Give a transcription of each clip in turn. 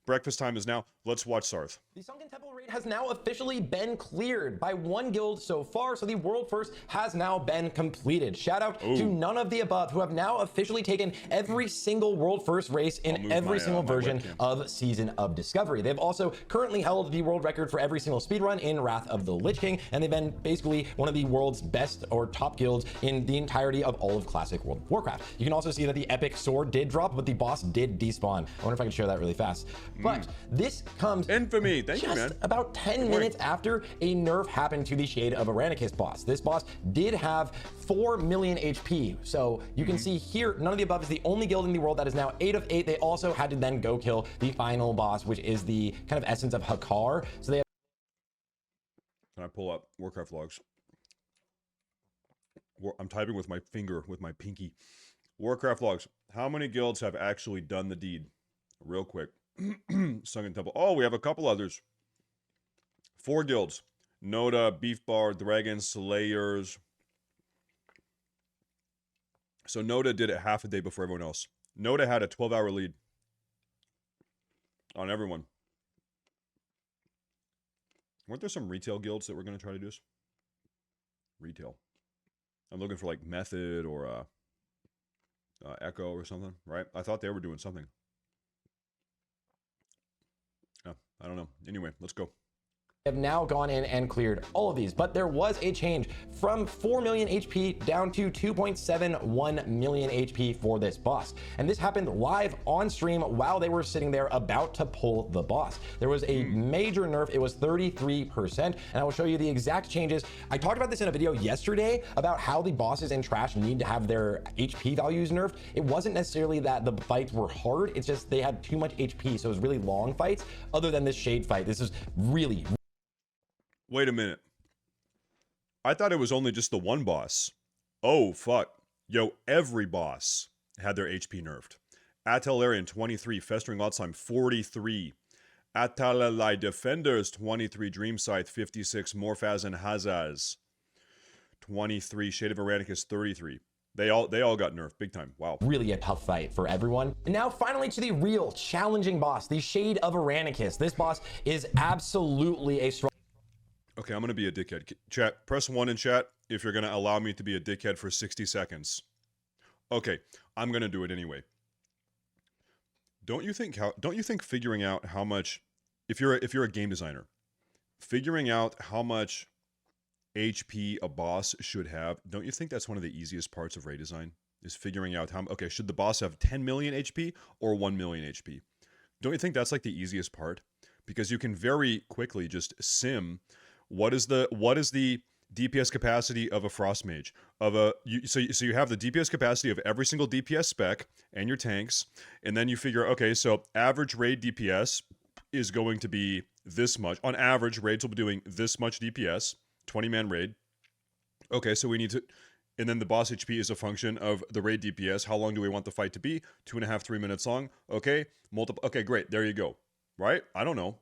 Breakfast time is now. Let's watch Sarth. The Sunken Temple raid has now officially been cleared by one guild so far, so the world first has now been completed. Shout out to none of the above who have now officially taken every single world first race in every single version of Season of Discovery. They've also currently held the world record for every single speedrun in Wrath of the Lich King, and they've been basically one of the world's best or top guilds in the entirety of all of classic World of Warcraft. You can also see that the epic sword did drop, but the boss did despawn. I wonder if I can show that really fast. But this comes infamy. Thank you, man. About 10 minutes after a nerf happened to the Shade of Eranikus boss. This boss did have 4 million HP. So you can see here, none of the above is the only guild in the world that is now 8 of 8. They also had to then go kill the final boss, which is the kind of essence of Hakkar. So they have. Can I pull up Warcraft logs? I'm typing with my finger, with my pinky. Warcraft logs. How many guilds have actually done the deed? Real quick. Sunken Temple. Oh, we have a couple others. 4 guilds. NOTA, Beef Bar, Dragon Slayers. So NOTA did it half a day before everyone else. NOTA had a 12-hour lead on everyone. Weren't there some retail guilds that we're going to try to do this? Retail. I'm looking for like Method or Echo or something, right? I thought they were doing something. I don't know. Anyway, let's go. Have now gone in and cleared all of these, but there was a change from 4 million HP down to 2.71 million HP for this boss. And this happened live on stream while they were sitting there about to pull the boss. There was a major nerf. It was 33%. And I will show you the exact changes. I talked about this in a video yesterday about how the bosses in Trash need to have their HP values nerfed. It wasn't necessarily that the fights were hard. It's just they had too much HP. So it was really long fights. Other than this Shade fight, this is really. Wait a minute. I thought it was only just the one boss. Oh, fuck. Yo, every boss had their HP nerfed. Atalarian, 23. Festering Alzheim, 43. Atalalai Defenders, 23. Dream Scythe, 56. Morphaz and Hazaz, 23. Shade of Eranikus, 33. They all got nerfed big time. Wow. Really a tough fight for everyone. And now finally to the real challenging boss, the Shade of Eranikus. This boss is absolutely a strong. Okay, I'm going to be a dickhead. Chat, press 1 in chat if you're going to allow me to be a dickhead for 60 seconds. Okay, I'm going to do it anyway. Don't you think figuring out how much, if you're a game designer, figuring out how much HP a boss should have, don't you think that's one of the easiest parts of raid design? Is figuring out how, okay, should the boss have 10 million HP or 1 million HP? Don't you think that's like the easiest part? Because you can very quickly just sim what is the DPS capacity of a Frost Mage, so you have the DPS capacity of every single DPS spec and your tanks, and then you figure, okay, so average raid DPS is going to be this much. On average, raids will be doing this much DPS, 20-man raid. Okay, so we need to, and then the boss HP is a function of the raid DPS. How long do we want the fight to be? 2.5, 3 minutes long. Okay, okay, great. There you go. Right? I don't know.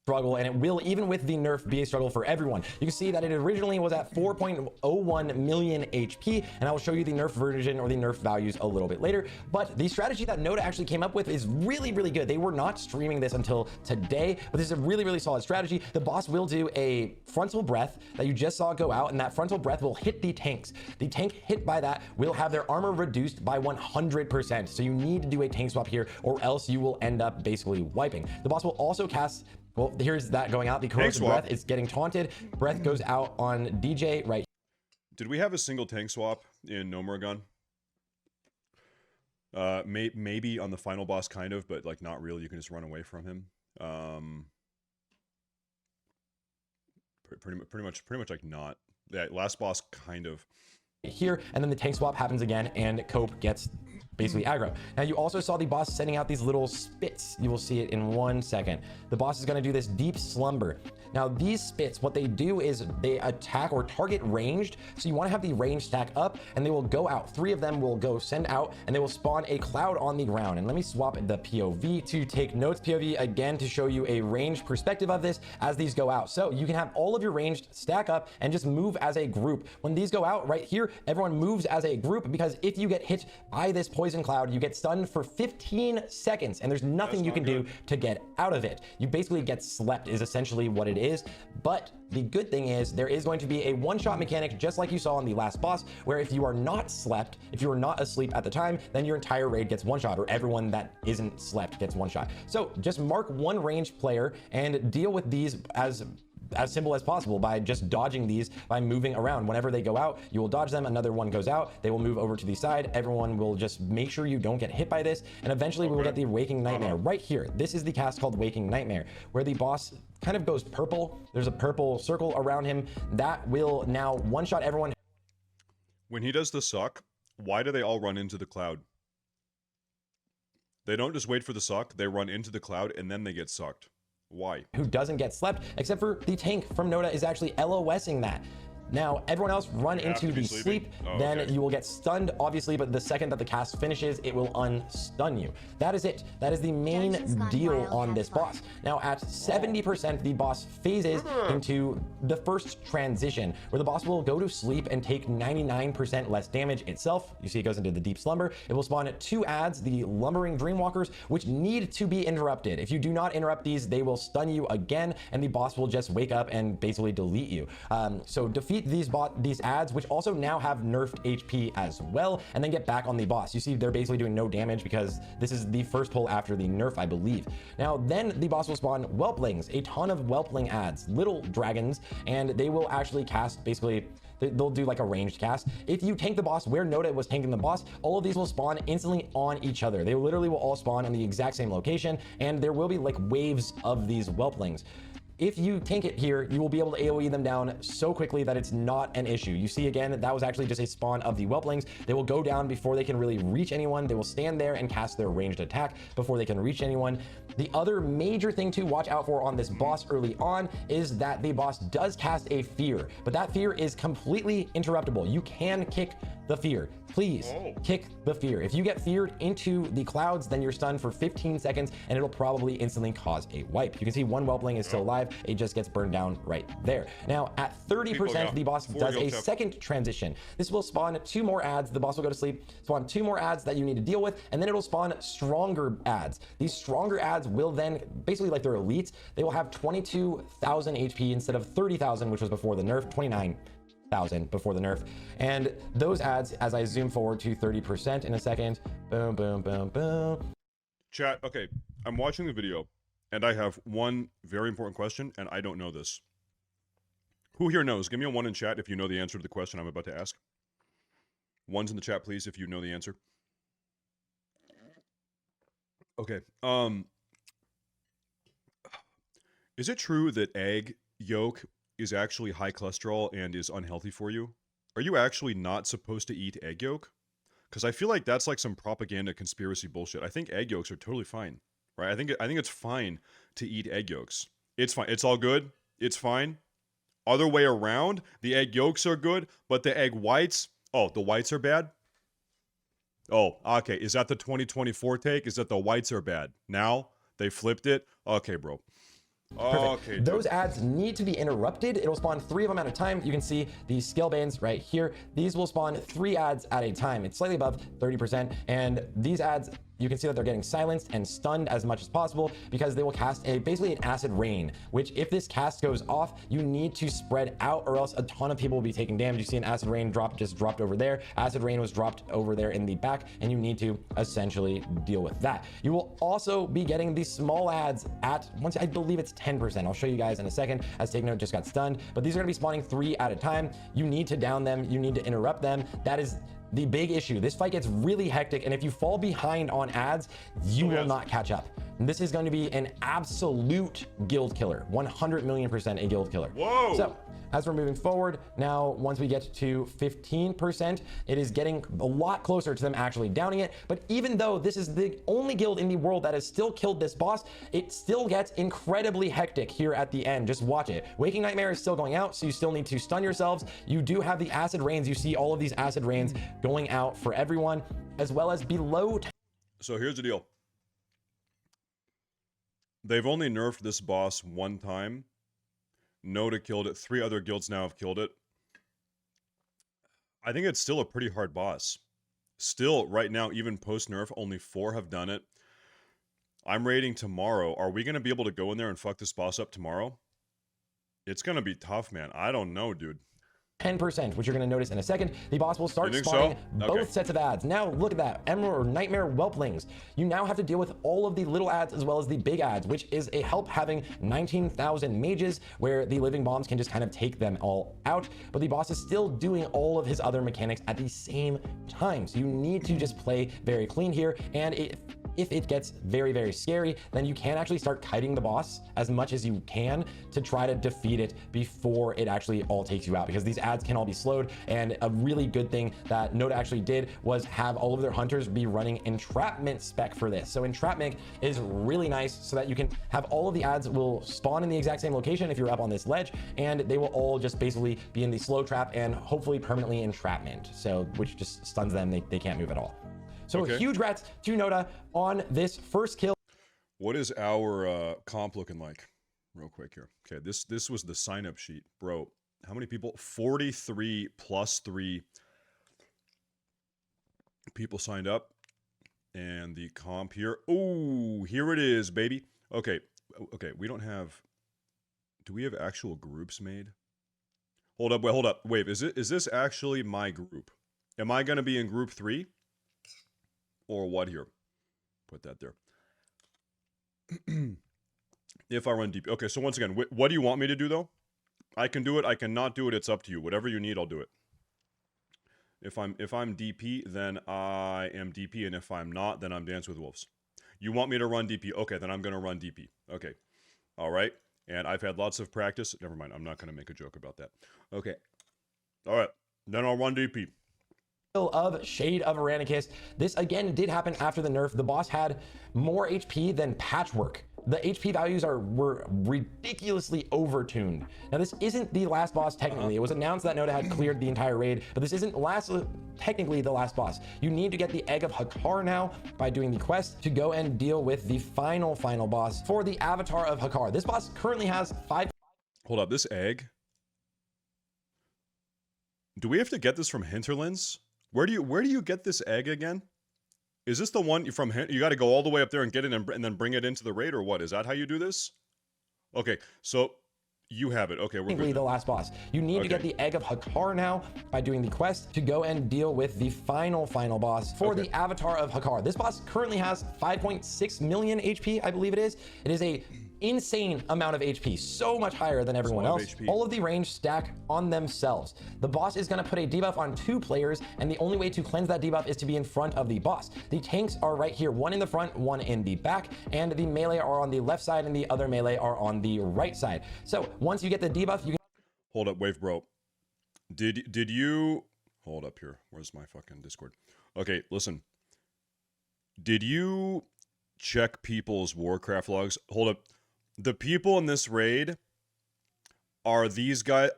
Struggle, and it will, even with the nerf, be a struggle for everyone. You can see that it originally was at 4.01 million HP, and I will show you the nerf version or the nerf values a little bit later. But the strategy that NOTA actually came up with is really, really good. They were not streaming this until today, but this is a really, really solid strategy. The boss will do a frontal breath that you just saw go out, and that frontal breath will hit the tanks. The tank hit by that will have their armor reduced by 100%. So you need to do a tank swap here, or else you will end up basically wiping. The boss will also cast. Well, here's that going out. The corrosive breath is getting taunted. Breath goes out on DJ right. Did we have a single tank swap in No More Gun? Maybe on the final boss, kind of, but like not really. You can just run away from him. Pretty much like not. Yeah, last boss, kind of. Here, and then the tank swap happens again, and Cope gets basically aggro. Now you also saw the boss sending out these little spits. You will see it in 1 second. The boss is going to do this deep slumber. Now these spits, what they do is they attack or target ranged. So you want to have the range stack up, and they will go out. 3 of them will go send out, and they will spawn a cloud on the ground. And let me swap the POV to take notes POV again to show you a ranged perspective of this as these go out. So you can have all of your ranged stack up and just move as a group. When these go out right here, everyone moves as a group, because if you get hit by this poison poison cloud. You get stunned for 15 seconds, and there's nothing you can do to get out of it. You basically get slept is essentially what it is. But the good thing is there is going to be a one-shot mechanic, just like you saw on the last boss, where if you are not slept, if you are not asleep at the time, then your entire raid gets one shot, or everyone that isn't slept gets one shot. So just mark one ranged player and deal with these as simple as possible by just dodging these, by moving around. Whenever they go out, you will dodge them, another one goes out, they will move over to the side, everyone will just make sure you don't get hit by this, and eventually we will get the Waking Nightmare right here. This is the cast called Waking Nightmare, where the boss kind of goes purple. There's a purple circle around him that will now one-shot everyone. When he does the suck, why do they all run into the cloud? They don't just wait for the suck, they run into the cloud and then they get sucked. Why? Who doesn't get slept, except for the tank from NOTA is actually LOSing that. Now, everyone else run into the sleep, then you will get stunned, obviously, but the second that the cast finishes, it will unstun you. That is it. That is the main deal on this boss. Now, at 70%, the boss phases into the first transition, where the boss will go to sleep and take 99% less damage itself. You see it goes into the deep slumber. It will spawn 2 adds, the lumbering dreamwalkers, which need to be interrupted. If you do not interrupt these, they will stun you again, and the boss will just wake up and basically delete you. So defeat these adds, which also now have nerfed HP as well, and then get back on the boss. You see they're basically doing no damage because this is the first pull after the nerf, I believe. Now then the boss will spawn whelplings, a ton of whelpling adds, little dragons, and they will actually cast basically, they'll do like a ranged cast. If you tank the boss where NOTA was tanking the boss, all of these will spawn instantly on each other. They literally will all spawn in the exact same location, and there will be like waves of these whelplings. If you tank it here, you will be able to AoE them down so quickly that it's not an issue. You see again, that was actually just a spawn of the whelplings. They will go down before they can really reach anyone. They will stand there and cast their ranged attack before they can reach anyone. The other major thing to watch out for on this boss early on is that the boss does cast a fear, but that fear is completely interruptible. You can kick the fear. Please kick the fear. If you get feared into the clouds, then you're stunned for 15 seconds and it'll probably instantly cause a wipe. You can see one whelpling is still alive. It just gets burned down right there. Now at 30%, the boss does a second transition. This will spawn 2 more adds. The boss will go to sleep, spawn 2 more adds that you need to deal with, and then it'll spawn stronger adds. These stronger adds will then, basically like their elites, they will have 22,000 HP instead of 30,000, which was before the nerf, 29,000 before the nerf. And those adds, as I zoom forward to 30% in a second, boom, boom, boom, boom. Chat, okay, I'm watching the video, and I have one very important question, and I don't know this. Who here knows? Give me a 1 in chat if you know the answer to the question I'm about to ask. 1s in the chat, please, if you know the answer. Okay, is it true that egg yolk is actually high cholesterol and is unhealthy for you? Are you actually not supposed to eat egg yolk? Because I feel like that's like some propaganda conspiracy bullshit. I think egg yolks are totally fine, right? I think it's fine to eat egg yolks. It's fine. It's all good. It's fine. Other way around, the egg yolks are good, but the egg whites, oh, the whites are bad? Oh, okay. Is that the 2024 take? Is that the whites are bad? Now they flipped it? Okay, bro. Okay, those adds need to be interrupted. It'll spawn 3 of them at a time. You can see these skill bands right here. These will spawn 3 adds at a time. It's slightly above 30%, and these adds, you can see that they're getting silenced and stunned as much as possible because they will cast basically an acid rain, which if this cast goes off, you need to spread out or else a ton of people will be taking damage. You see an acid rain just dropped over there. Acid rain was dropped over there in the back, and you need to essentially deal with that. You will also be getting these small adds at, once I believe it's 10%. I'll show you guys in a second, as Take Note just got stunned, but these are gonna be spawning 3 at a time. You need to down them, you need to interrupt them. That is the big issue. This fight gets really hectic, and if you fall behind on adds, you will not catch up. And this is going to be an absolute guild killer, 100 million% a guild killer. Whoa! So as we're moving forward, now once we get to 15%, it is getting a lot closer to them actually downing it. But even though this is the only guild in the world that has still killed this boss, it still gets incredibly hectic here at the end. Just watch it. Waking Nightmare is still going out, so you still need to stun yourselves. You do have the acid rains. You see all of these acid rains going out for everyone, as well as below. So here's the deal. They've only nerfed this boss 1 time. NOTA killed it. 3 other guilds now have killed it. I think it's still a pretty hard boss. Still, right now, even post-nerf, only 4 have done it. I'm raiding tomorrow. Are we going to be able to go in there and fuck this boss up tomorrow? It's going to be tough, man. I don't know, dude. 10%, which you're going to notice in a second. The boss will start You think spawning so? both Okay. sets of ads. Now look at that, Emerald or Nightmare Whelplings. You now have to deal with all of the little ads as well as the big ads, which is a help having 19,000 mages where the living bombs can just kind of take them all out. But the boss is still doing all of his other mechanics at the same time. So you need to just play very clean here. And if it gets very, very scary, then you can actually start kiting the boss as much as you can to try to defeat it before it actually all takes you out, because these ads can all be slowed. And a really good thing that NOTA actually did was have all of their hunters be running entrapment spec for this. So entrapment is really nice so that you can have all of the ads will spawn in the exact same location if you're up on this ledge, and they will all just basically be in the slow trap and hopefully permanently entrapment. So which just stuns them, they can't move at all. So Okay. huge rats to NOTA on this first kill. What is our comp looking like? Real quick here. Okay, this was the sign-up sheet. Bro, how many people? 43 plus 3 people signed up. And the comp here. Oh, here it is, baby. Okay, okay, we don't have... Do we have actual groups made? Hold up, wait, hold up. Wait, is this actually my group? Am I going to be in group 3? Or what here? Put that there. If I run DP. Okay, so once again, what do you want me to do, though? I can do it, I cannot do it, it's up to you. Whatever you need, I'll do it. If I'm DP, then I am DP, and if I'm not, then I'm Dance with Wolves. You want me to run DP? Okay, then I'm going to run DP. Okay. All right. And I've had lots of practice. Never mind, I'm not going to make a joke about that. Okay. All right. Then I'll run DP. Of Shade of Eranikus. This again did happen after the nerf. The boss had more HP than Patchwork. The HP values were ridiculously overtuned. Now this isn't the last boss technically. It was announced that NOTA had cleared the entire raid, but this isn't technically the last boss. You need to get the Egg of Hakkar now by doing the quest to go and deal with the final boss for the Avatar of Hakkar. This boss currently has 5. Hold up, this egg. Do we have to get this from Hinterlands? Where do you get this egg again? Is this the one from you got to go all the way up there and get it and then bring it into the raid, or what? Is that how you do this? Okay, so you have it. Okay, we're good. The last boss. You need to get the Egg of Hakkar now by doing the quest to go and deal with the final boss for the Avatar of Hakkar. This boss currently has 5.6 million HP, I believe it is. It is a insane amount of HP, so much higher than everyone else. All of the range stack on themselves. The boss is going to put a debuff on 2 players, and the only way to cleanse that debuff is to be in front of the boss. The tanks are right here, one in the front, one in the back, and the melee are on the left side and the other melee are on the right side. So once you get the debuff, you can... Hold up, wave bro. Did you... Hold up here. Where's my fucking Discord? Okay, listen. Did you check people's Warcraft logs? Hold up. The people in this raid are these guys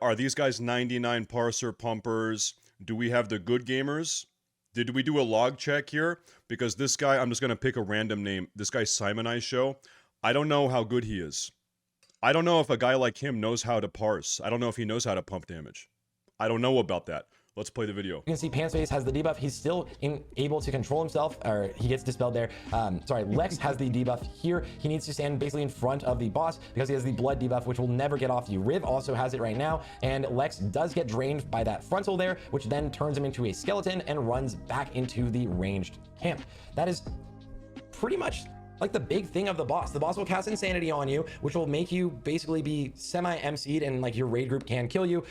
99 parser pumpers? Do we have the good gamers? Did we do a log check here? Because this guy, I'm just going to pick a random name. This guy Simon I show. I don't know how good he is. I don't know if a guy like him knows how to parse. I don't know if he knows how to pump damage. I don't know about that. Let's play the video. You can see Pantsface has the debuff. He's still able to control himself, or he gets dispelled there. Sorry, Lex has the debuff here. He needs to stand basically in front of the boss because he has the blood debuff, which will never get off you. Riv also has it right now, and Lex does get drained by that frontal there, which then turns him into a skeleton and runs back into the ranged camp. That is pretty much like the big thing of the boss. The boss will cast Insanity on you, which will make you basically be semi-MC'd and like your raid group can kill you.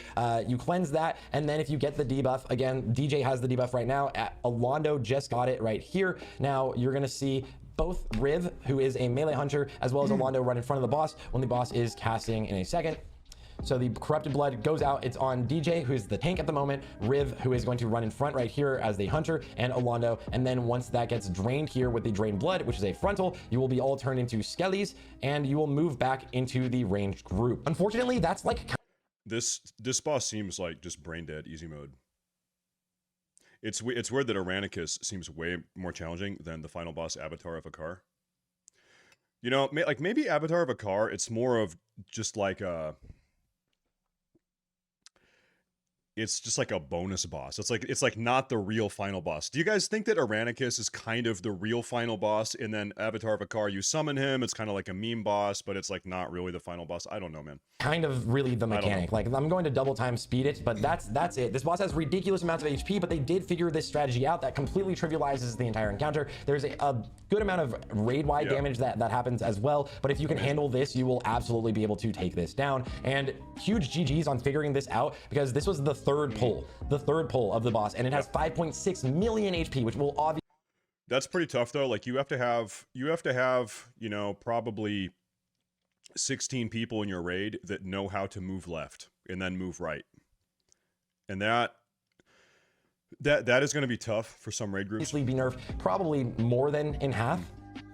You cleanse that, and then if you get the debuff, again, DJ has the debuff right now. Alondo just got it right here. Now you're gonna see both Riv, who is a melee hunter, as well as Alondo run in front of the boss when the boss is casting in a second. So the corrupted blood goes out. It's on DJ, who's the tank at the moment, Riv, who is going to run in front right here as the hunter, and Alondo. And then once that gets drained here with the drained blood, which is a frontal, you will be all turned into skellies, and you will move back into the ranged group. Unfortunately, that's like... This boss seems like just brain dead, easy mode. It's weird that Eranikus seems way more challenging than the final boss, Avatar of Hakkar. You know, like maybe Avatar of Hakkar, it's more of just like a... it's just like a bonus boss. It's like not the real final boss. Do you guys think that Eranikus is kind of the real final boss, and then Avatar of Hakkar, you summon him, it's kind of like a meme boss, but it's like not really the final boss? I don't know, man. Kind of really the mechanic. Like, I'm going to double time speed it, but that's it. This boss has ridiculous amounts of HP, but they did figure this strategy out that completely trivializes the entire encounter. There's a good amount of raid-wide damage that happens as well, but if you can handle this, you will absolutely be able to take this down. And huge GG's on figuring this out, because this was the third pull of the boss, and it has 5.6 million HP, which will obviously... That's pretty tough though. Like you have to have, you know, probably 16 people in your raid that know how to move left and then move right. And that is going to be tough for some raid groups. Be nerfed probably more than in half.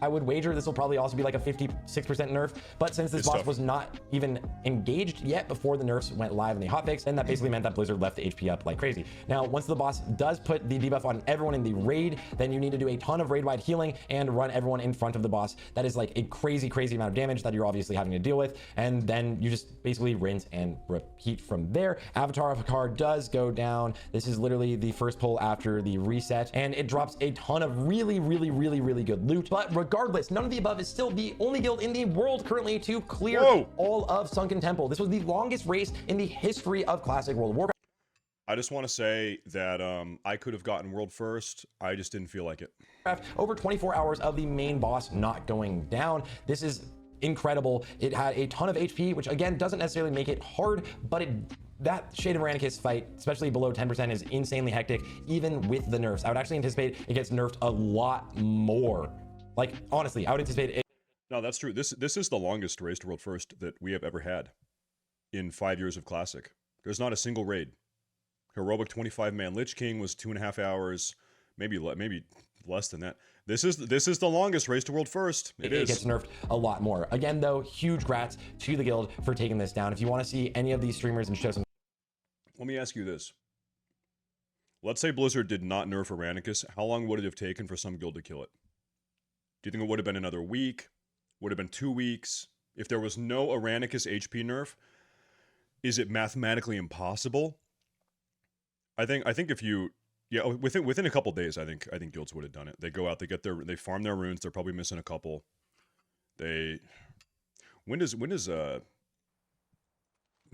I would wager this will probably also be like a 56% nerf, but since this boss was not even engaged yet before the nerfs went live in the hotfix, then that basically meant that Blizzard left the HP up like crazy. Now, once the boss does put the debuff on everyone in the raid, then you need to do a ton of raid-wide healing and run everyone in front of the boss. That is like a crazy amount of damage that you're obviously having to deal with, and then you just basically rinse and repeat from there. Avatar of Hakkar does go down. This is literally the first pull after the reset, and it drops a ton of really good loot. But regardless, none of the above is still the only guild in the world currently to clear all of Sunken Temple. This was the longest race in the history of Classic World of Warcraft. I just want to say that I could have gotten world first. I just didn't feel like it. Over 24 hours of the main boss not going down. This is incredible. It had a ton of HP, which again doesn't necessarily make it hard, but that Shade of Eranikus fight, especially below 10%, is insanely hectic, even with the nerfs. I would actually anticipate it gets nerfed a lot more. Like, honestly, I would anticipate it. No, that's true. This is the longest race to world first that we have ever had in 5 years of Classic. There's not a single raid. Heroic 25-man Lich King was 2.5 hours, maybe less than that. This is the longest race to world first. It gets nerfed a lot more. Again, though, huge grats to the guild for taking this down. If you want to see any of these streamers and show some... Let me ask you this. Let's say Blizzard did not nerf Eranikus. How long would it have taken for some guild to kill it? Do you think it would have been another week? Would have been 2 weeks? If there was no Eranikus HP nerf, is it mathematically impossible? I think if you, within a couple days, I think guilds would have done it. They go out, they farm their runes. They're probably missing a couple. When does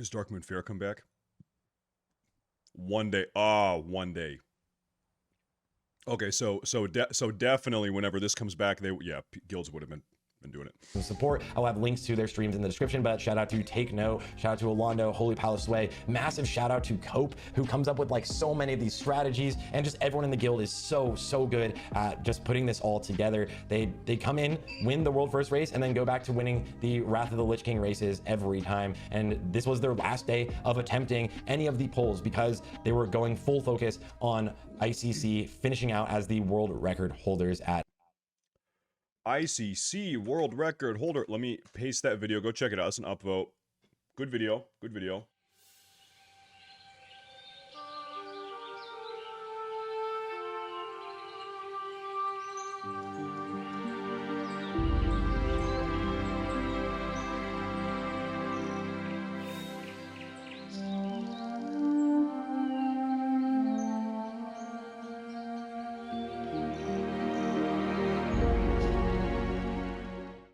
Darkmoon Fair come back? 1 day. One day. Okay, so definitely whenever this comes back, guilds would have been doing it. Support. I'll have links to their streams in the description, but shout out to Take Note, shout out to Alondo, Holy Palace Way, massive shout out to Cope, who comes up with like so many of these strategies, and just everyone in the guild is so good at just putting this all together. They come in, win the world first race, and then go back to winning the Wrath of the Lich King races every time. And this was their last day of attempting any of the polls because they were going full focus on ICC finishing out as the world record holders at ICC world record holder. Let me paste that video. Go check it out. It's an upvote. Good video. Good video.